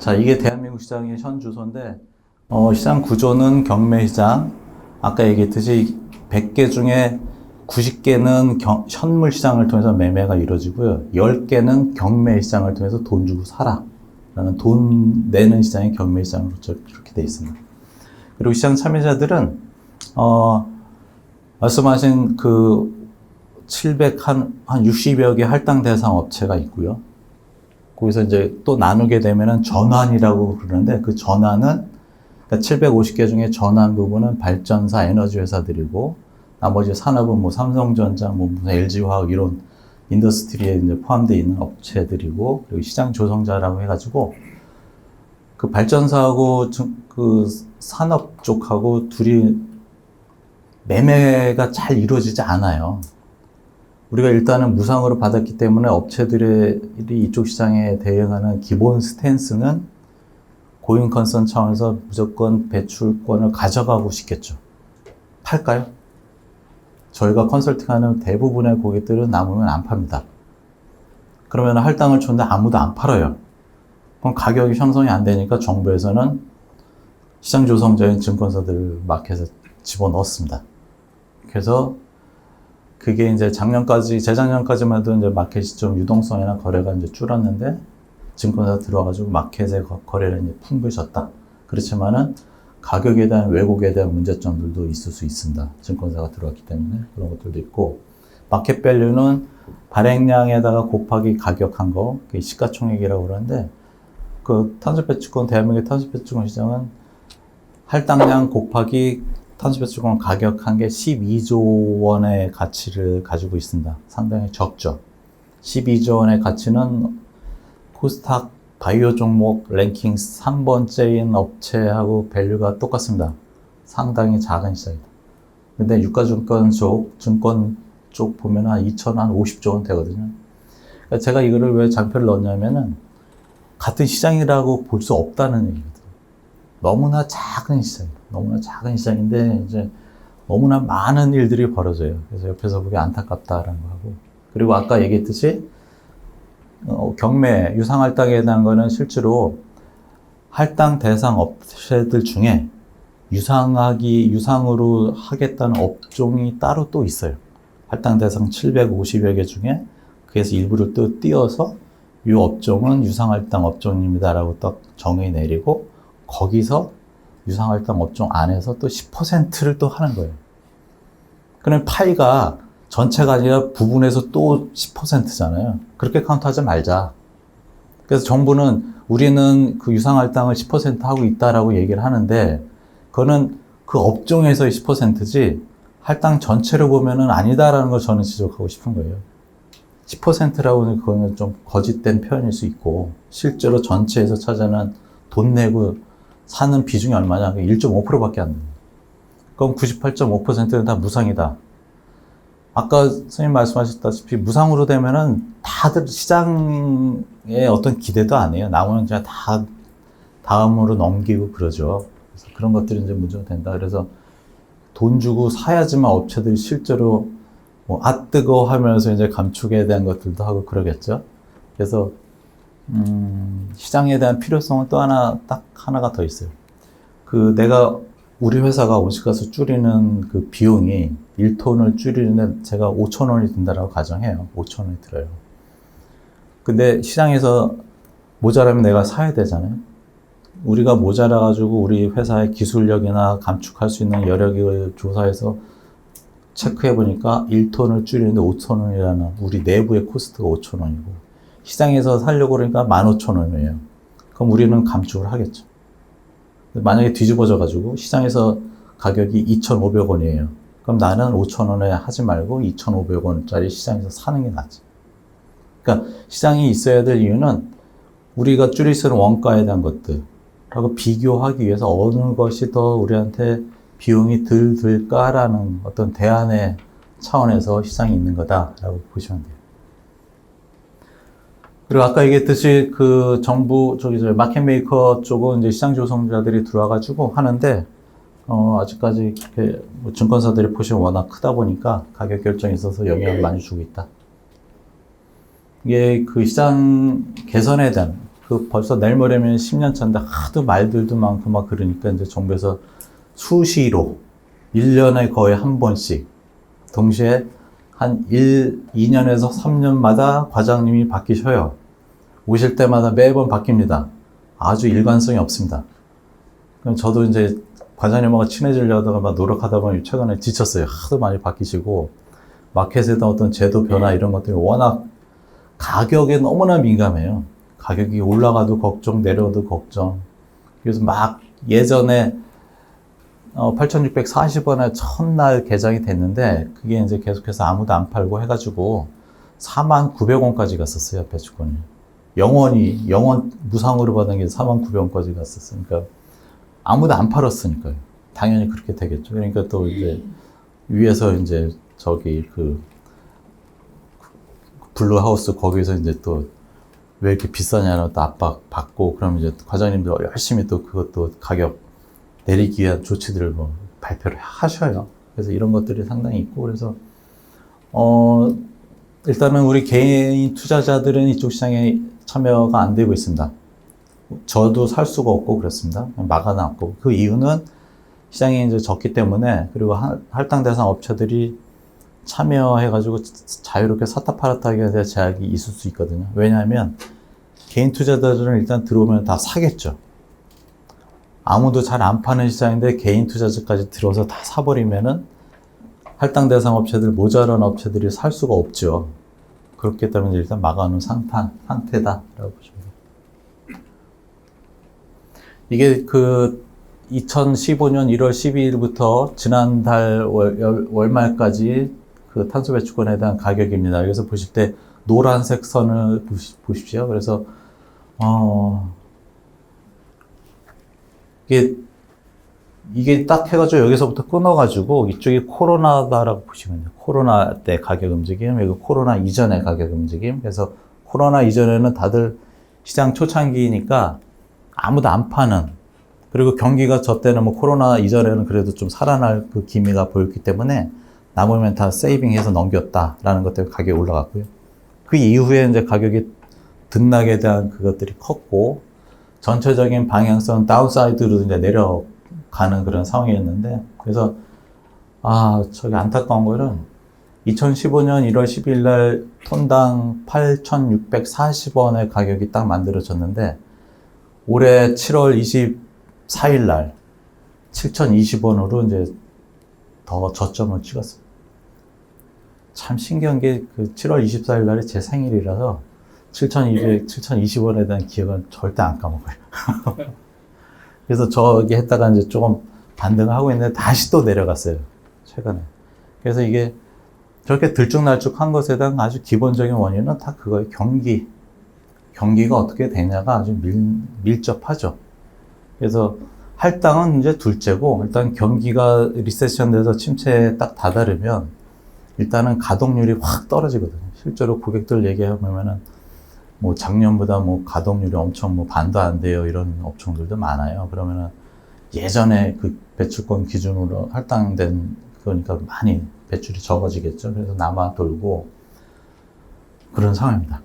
자, 이게 대한민국 시장의 현 주소인데, 시장 구조는 경매시장. 아까 얘기했듯이 100개 중에 90개는 현물 시장을 통해서 매매가 이루어지고요. 10개는 경매 시장을 통해서 돈 주고 사라. 라는 돈 내는 시장이 경매 시장으로 이렇게 되어 있습니다. 그리고 시장 참여자들은, 말씀하신 그 700, 한 60여 개 할당 대상 업체가 있고요. 거기서 이제 또 나누게 되면은 전환이라고 그러는데 그 전환은 그러니까 750개 중에 전환 부분은 발전사 에너지 회사들이고 나머지 산업은 뭐 삼성전자, 뭐 무슨 LG화학 이런 인더스트리에 이제 포함되어 있는 업체들이고 그리고 시장 조성자라고 해가지고 그 발전사하고 그 산업 쪽하고 둘이 매매가 잘 이루어지지 않아요. 우리가 일단은 무상으로 받았기 때문에 업체들이 이쪽 시장에 대응하는 기본 스탠스는 고잉 컨선 차원에서 무조건 배출권을 가져가고 싶겠죠. 팔까요? 저희가 컨설팅하는 대부분의 고객들은 남으면 안 팝니다. 그러면 할당을 줬는데 아무도 안 팔아요. 그럼 가격이 형성이 안 되니까 정부에서는 시장 조성자인 증권사들을 마켓에 집어넣었습니다. 그래서 그게 이제 재작년까지만 해도 이제 마켓이 좀 유동성이나 거래가 이제 줄었는데, 증권사 들어와가지고 마켓의 거래를 이제 풍부해졌다. 그렇지만은 가격에 대한 왜곡에 대한 문제점들도 있을 수 있습니다. 증권사가 들어왔기 때문에 그런 것들도 있고, 마켓 밸류는 발행량에다가 곱하기 가격한 거, 그게 시가총액이라고 그러는데, 그 탄소배출권, 대한민국의 탄소배출권 시장은 할당량 곱하기 탄소배출권 가격한 게 12조 원의 가치를 가지고 있습니다. 상당히 적죠. 12조 원의 가치는 코스닥 바이오 종목 랭킹 3번째인 업체하고 밸류가 똑같습니다. 상당히 작은 시장이다. 근데 유가증권 쪽 보면 한 2,050조 원 되거든요. 그러니까 제가 이거를 왜 장표를 넣었냐면은 같은 시장이라고 볼 수 없다는 얘기거든요. 너무나 작은 시장이에요. 너무나 작은 시장인데 이제 너무나 많은 일들이 벌어져요. 그래서 옆에서 보기 안타깝다라는 거 하고, 그리고 아까 얘기했듯이 경매 유상할당에 대한 거는 실제로 할당 대상 업체들 중에 유상으로 하겠다는 업종이 따로 또 있어요. 할당 대상 750여 개 중에 그래서 일부를 또 띄어서 이 업종은 유상할당 업종입니다라고 딱 정의 내리고 거기서 유상할당 업종 안에서 또 10%를 또 하는 거예요. 그럼 파이가 전체가 아니라 부분에서 또 10%잖아요. 그렇게 카운트하지 말자. 그래서 정부는 우리는 그 유상할당을 10% 하고 있다라고 얘기를 하는데 그거는 그 업종에서의 10%지 할당 전체를 보면은 아니다라는 걸 저는 지적하고 싶은 거예요. 10%라고는 그거는 좀 거짓된 표현일 수 있고 실제로 전체에서 차지하는 돈 내고 사는 비중이 얼마냐? 1.5%밖에 안 됩니다. 그럼 98.5%는 다 무상이다. 아까 선생님 말씀하셨다시피 무상으로 되면은 다들 시장에 어떤 기대도 안 해요. 나머지는 그냥 다 다음으로 넘기고 그러죠. 그래서 그런 것들이 이제 문제가 된다. 그래서 돈 주고 사야지만 업체들이 실제로 뭐 뜨거 하면서 이제 감축에 대한 것들도 하고 그러겠죠. 그래서 시장에 대한 필요성은 또 딱 하나가 더 있어요. 우리 회사가 온실가스 줄이는 그 비용이 1톤을 줄이는데 제가 5,000원이 든다라고 가정해요. 5,000원이 들어요. 근데 시장에서 모자라면 내가 사야 되잖아요. 우리가 모자라가지고 우리 회사의 기술력이나 감축할 수 있는 여력을 조사해서 체크해보니까 1톤을 줄이는데 5,000원이라는 우리 내부의 코스트가 5,000원이고 시장에서 사려고 그러니까 15,000원이에요. 그럼 우리는 감축을 하겠죠. 만약에 뒤집어져가지고 시장에서 가격이 2,500원이에요. 그럼 나는 5,000원에 하지 말고 2,500원짜리 시장에서 사는 게 낫지. 그러니까 시장이 있어야 될 이유는 우리가 줄일 수 있는 원가에 대한 것들하고 비교하기 위해서 어느 것이 더 우리한테 비용이 덜 들까라는 어떤 대안의 차원에서 시장이 있는 거다라고 보시면 돼요. 그리고 아까 얘기했듯이 그 정부 마켓 메이커 쪽은 이제 시장 조성자들이 들어와가지고 하는데 아직까지 뭐 증권사들이 포션이 워낙 크다 보니까 가격 결정에 있어서 영향을 많이 주고 있다. 이게 그 시장 개선에 대한 그 벌써 내일 모레면 10년 차인데 하도 말들도 많고 막 그러니까 이제 정부에서 수시로 1년에 거의 한 번씩 동시에 한 2년에서 3년마다 과장님이 바뀌셔요. 오실 때마다 매번 바뀝니다. 아주 일관성이 없습니다. 그럼 저도 이제 과장님하고 친해지려다가 막 노력하다 보니 최근에 지쳤어요. 하도 많이 바뀌시고 마켓에 대한 어떤 제도 변화 이런 것들이 워낙 가격에 너무나 민감해요. 가격이 올라가도 걱정, 내려도 걱정. 그래서 막 예전에 8,640원에 첫날 개장이 됐는데 그게 이제 계속해서 아무도 안 팔고 해가지고 49,000원까지 갔었어요, 배추권이. 영원 무상으로 받은 게 49,000원까지 갔었어요. 그러니까 아무도 안 팔았으니까요. 당연히 그렇게 되겠죠. 그러니까 또 이제 위에서 이제 저기 그 블루하우스 거기서 이제 또 왜 이렇게 비싸냐는 또 압박 받고 그러면 이제 과장님도 열심히 또 그것도 가격 내리기 위한 조치들을 뭐 발표를 하셔요. 그래서 이런 것들이 상당히 있고 그래서 일단은 우리 개인 투자자들은 이쪽 시장에 참여가 안 되고 있습니다. 저도 살 수가 없고 그렇습니다. 막아놨고 그 이유는 시장이 이제 적기 때문에 그리고 할당 대상 업체들이 참여해가지고 자유롭게 샀다 팔았다 하기에 대한 제약이 있을 수 있거든요. 왜냐하면 개인 투자자들은 일단 들어오면 다 사겠죠. 아무도 잘 안 파는 시장인데 개인 투자자까지 들어서 다 사버리면은 할당 대상 업체들, 모자란 업체들이 살 수가 없죠. 그렇기 때문에 일단 막아놓은 상태다라고 보시면 돼요. 이게 그 2015년 1월 12일부터 지난달 월말까지 그 탄소 배출권에 대한 가격입니다. 여기서 보실 때 노란색 선을 보십시오. 그래서 이게 딱 해가지고 여기서부터 끊어가지고 이쪽이 코로나다라고 보시면 돼요. 코로나 때 가격 움직임, 여기 코로나 이전의 가격 움직임. 그래서 코로나 이전에는 다들 시장 초창기니까 아무도 안 파는, 그리고 경기가 저 때는 뭐 코로나 이전에는 그래도 좀 살아날 그 기미가 보였기 때문에 남으면 다 세이빙해서 넘겼다라는 것 때문에 가격이 올라갔고요. 그 이후에 이제 가격이 등락에 대한 그것들이 컸고 전체적인 방향성 다운사이드로 이제 내려가는 그런 상황이었는데 그래서 저기 안타까운 거는 2015년 1월 10일 날 톤당 8,640원의 가격이 딱 만들어졌는데 올해 7월 24일 날 7,020원으로 이제 더 저점을 찍었습니다. 참 신기한 게 그 7월 24일 날이 제 생일이라서 7,020원에 대한 기억은 절대 안 까먹어요. 그래서 저기 했다가 이제 조금 반등을 하고 있는데 다시 또 내려갔어요. 최근에. 그래서 이게 저렇게 들쭉날쭉한 것에 대한 아주 기본적인 원인은 다 그거예요. 경기가 어떻게 되냐가 아주 밀접하죠. 그래서 할당은 이제 둘째고 일단 경기가 리세션 돼서 침체에 딱 다다르면 일단은 가동률이 확 떨어지거든요. 실제로 고객들 얘기해보면은 뭐 작년보다 뭐 가동률이 엄청 뭐 반도 안 돼요 이런 업종들도 많아요. 그러면은 예전에 그 배출권 기준으로 할당된 그러니까 많이 배출이 적어지겠죠. 그래서 남아 돌고 그런 상황입니다.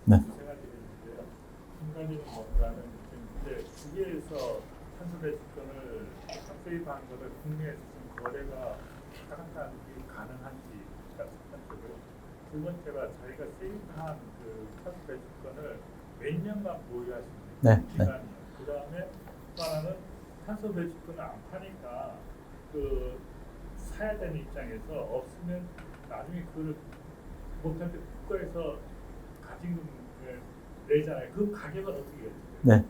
네. 국외에서 탄소 배출권을 세입한 것을 국내에서 지금 거래가 가능한지 첫 번째고요. 두 번째가 저희가 세입한 그 탄소 배출권을 몇 년간 보유하시는 기간이에요. 그 다음에 또 하나는 탄소 배출권을 안 파니까 그 사야 되는 입장에서 없으면 나중에 그걸 못할 때 국가에서 가진 금 내잖아요. 그 가격은 어떻게 해요? 네.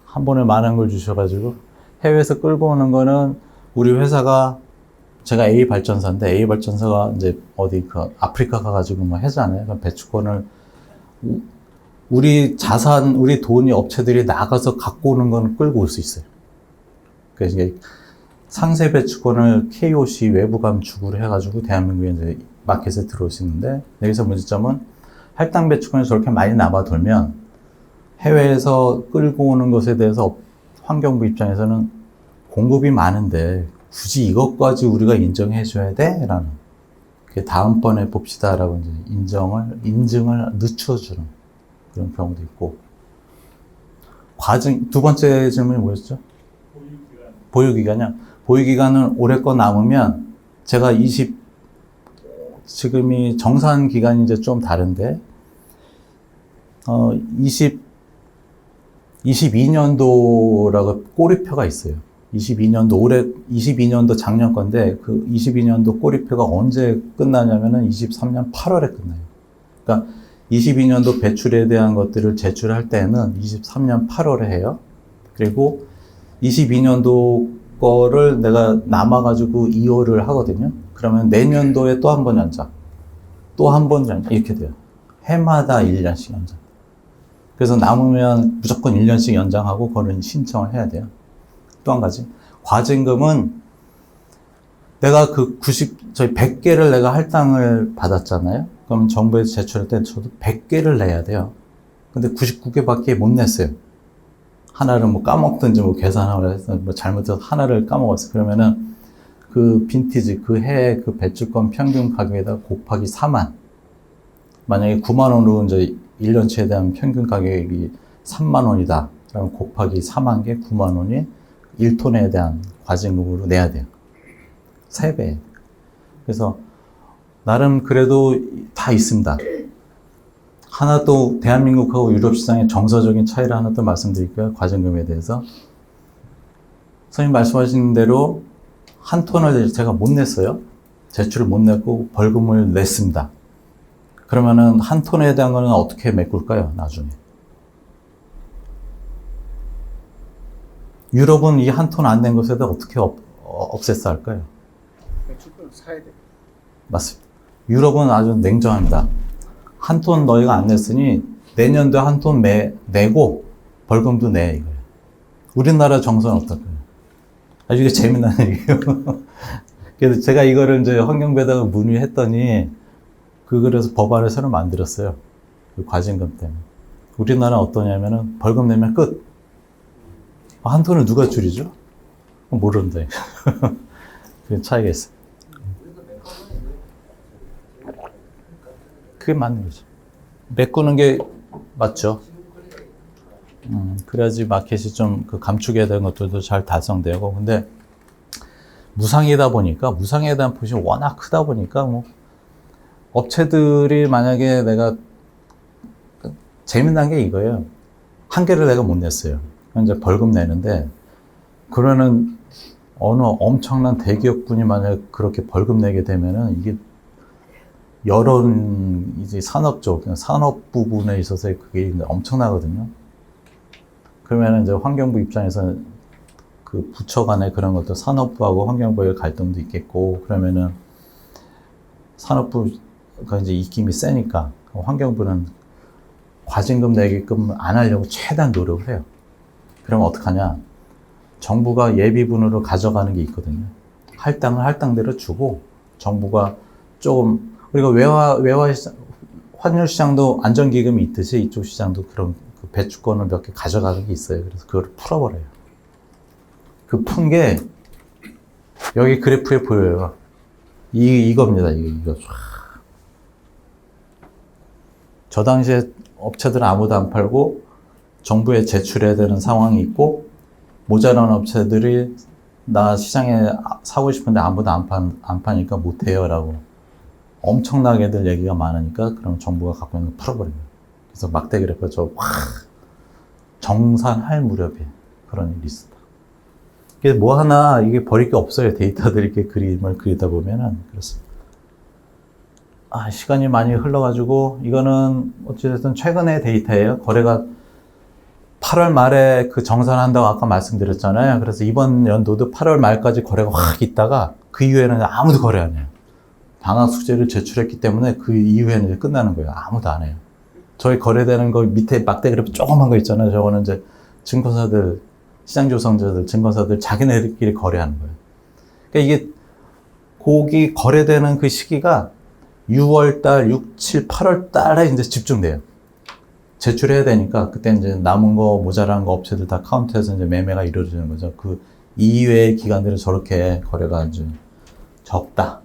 한 번에 많은 걸 주셔가지고 해외에서 끌고 오는 거는 우리 회사가 제가 A 발전사인데 A 발전사가 이제 어디 그 아프리카 가가지고 뭐 하잖아요. 그럼 배출권을 우리 자산, 우리 돈이 업체들이 나가서 갖고 오는 건 끌고 올 수 있어요. 그래서 이게 상세 배출권을 KOC 외부 감축을 해가지고 대한민국에 이제 마켓에 들어오시는데 여기서 문제점은 할당 배출권이 저렇게 많이 남아 돌면 해외에서 끌고 오는 것에 대해서 환경부 입장에서는 공급이 많은데 굳이 이것까지 우리가 인정해 줘야 돼? 라는 다음번에 봅시다라고 이제 인증을 늦춰주는 그런 경우도 있고. 두 번째 질문이 뭐였죠? 보유기간. 보유기간이요. 보유기간은 올해 거 남으면 제가 지금이 정산 기간이 이제 좀 다른데, 22년도라고 꼬리표가 있어요. 22년도 작년 건데, 그 22년도 꼬리표가 언제 끝나냐면은 23년 8월에 끝나요. 그러니까 22년도 배출에 대한 것들을 제출할 때는 23년 8월에 해요. 그리고 22년도 거를 내가 남아가지고 2월을 하거든요. 그러면 내년도에 또 한 번 연장, 또 한 번 연장, 이렇게 돼요. 해마다 1년씩 연장. 그래서 남으면 무조건 1년씩 연장하고 그거는 신청을 해야 돼요. 또 한 가지. 과징금은 내가 저희 100개를 내가 할당을 받았잖아요. 그럼 정부에서 제출할 때 저도 100개를 내야 돼요. 근데 99개밖에 못 냈어요. 하나를 뭐 까먹든지 뭐 계산하고 해서 뭐 잘못해서 하나를 까먹었어요. 그러면은 그 빈티지, 그 해 그 배출권 평균 가격에다 곱하기 4만. 만약에 9만 원으로 이제 1년치에 대한 평균 가격이 3만 원이다. 그럼 곱하기 4만 개 9만 원이 1톤에 대한 과징금으로 내야 돼요. 3배. 그래서 나름 그래도 다 있습니다. 하나 또 대한민국하고 유럽 시장의 정서적인 차이를 하나 또 말씀드릴게요. 과징금에 대해서. 선생님 말씀하신 대로 한 톤을 제가 못 냈어요. 제출을 못 냈고 벌금을 냈습니다. 그러면은 한 톤에 대한 거는 어떻게 메꿀까요? 나중에. 유럽은 이 한 톤 안 낸 것에 대해 어떻게 없앴어 할까요? 배출권 사야 돼. 맞습니다. 유럽은 아주 냉정합니다. 한 톤 너희가 안 냈으니 내년도에 한 톤 내고 벌금도 내, 이거예요. 우리나라 정서는 어떨까요? 아주 이게 재미난 얘기예요. 그래서 제가 이거를 이제 환경부에다가 문의했더니 그래서 법안을 새로 만들었어요. 그 과징금 때문에. 우리나라는 어떠냐면은 벌금 내면 끝. 한 톤을 누가 줄이죠? 모른다. 그 차이가 있어요. 그게 맞는 거죠. 메꾸는 게 맞죠. 그래야지 마켓이 좀 그 감축에 대한 것들도 잘 달성되고. 근데 무상에 대한 포션이 워낙 크다 보니까 뭐 업체들이 만약에 내가 재미난 게 이거예요. 한 개를 내가 못 냈어요. 이제 벌금 내는데 그러는 어느 엄청난 대기업군이 만약에 그렇게 벌금 내게 되면은 이게 여러 이제 산업 부분에 있어서 그게 엄청나거든요. 그러면 이제 환경부 입장에서는 그 부처 간의 그런 것도 산업부하고 환경부의 갈등도 있겠고, 그러면은 산업부가 이제 입김이 세니까 환경부는 과징금 내게끔 안 하려고 최대한 노력을 해요. 그러면 어떡하냐? 정부가 예비분으로 가져가는 게 있거든요. 할당을 할당대로 주고, 정부가 조금, 우리가 외화 시장, 환율 시장도 안전기금이 있듯이 이쪽 시장도 그런 그 배출권을 몇 개 가져가는 게 있어요. 그래서 그걸 풀어버려요. 그 푼 게 여기 그래프에 보여요. 이겁니다. 이거. 저 당시에 업체들은 아무도 안 팔고 정부에 제출해야 되는 상황이 있고, 모자란 업체들이 나 시장에 사고 싶은데 아무도 안 파니까 못해요 라고 엄청나게들 얘기가 많으니까, 그럼 정부가 갖고 있는 거 풀어버립니다. 그래서 막대 그래프가 정산할 무렵에 그런 일이 있었다. 이게 뭐 하나 이게 버릴 게 없어요. 데이터들 이렇게 그림을 그리다 보면은. 그렇습니다. 시간이 많이 흘러가지고, 이거는 어찌됐든 최근의 데이터예요. 거래가 8월 말에 그 정산한다고 아까 말씀드렸잖아요. 그래서 이번 연도도 8월 말까지 거래가 확 있다가 그 이후에는 아무도 거래 안 해요. 방학 숙제를 제출했기 때문에 그 이후에는 이제 끝나는 거예요. 아무도 안 해요. 저희 거래되는 거 밑에 막대 그래프 조그만 거 있잖아요. 저거는 이제 증권사들, 시장 조성자들, 증권사들 자기네들끼리 거래하는 거예요. 그러니까 이게 고기 거래되는 그 시기가 6월달, 6, 7, 8월 달에 이제 집중돼요. 제출해야 되니까 그때 이제 남은 거, 모자란 거 업체들 다 카운트해서 이제 매매가 이루어지는 거죠. 그 이외의 기간들은 저렇게 거래가 아주 적다.